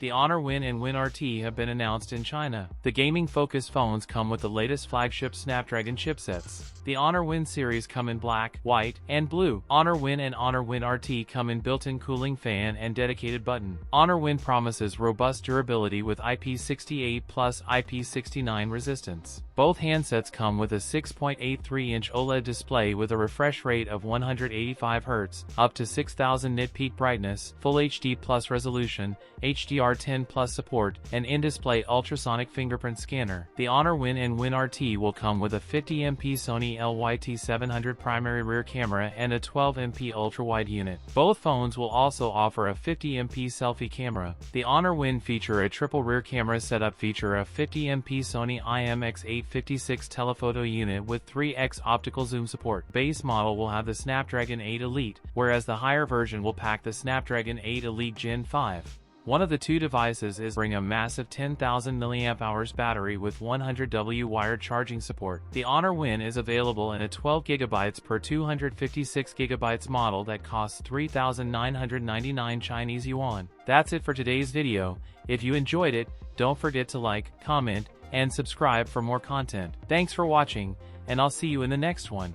The Honor Win and Win RT have been announced in China. The gaming-focused phones come with the latest flagship Snapdragon chipsets. The Honor Win series come in black, white, and blue. Honor Win and Honor Win RT come in built-in cooling fan and dedicated button. Honor Win promises robust durability with IP68 plus IP69 resistance. Both handsets come with a 6.83-inch OLED display with a refresh rate of 185 Hz, up to 6000 nit peak brightness, Full HD plus resolution, HDR10 plus support, and in-display ultrasonic fingerprint scanner. The Honor Win and Win RT will come with a 50MP Sony LYT700 primary rear camera and a 12MP ultra-wide unit. Both phones will also offer a 50MP selfie camera. The Honor Win feature a triple rear camera setup, feature a 50MP Sony IMX856 telephoto unit with 3x optical zoom support. Base model will have the Snapdragon 8 Elite, whereas the higher version will pack the Snapdragon 8 Elite Gen 5. One of the two devices is bring a massive 10,000 mAh battery with 100W wired charging support. The Honor Win is available in a 12GB per 256GB model that costs 3,999 Chinese yuan. That's it for today's video. If you enjoyed it, don't forget to like, comment, and subscribe for more content. Thanks for watching, and I'll see you in the next one.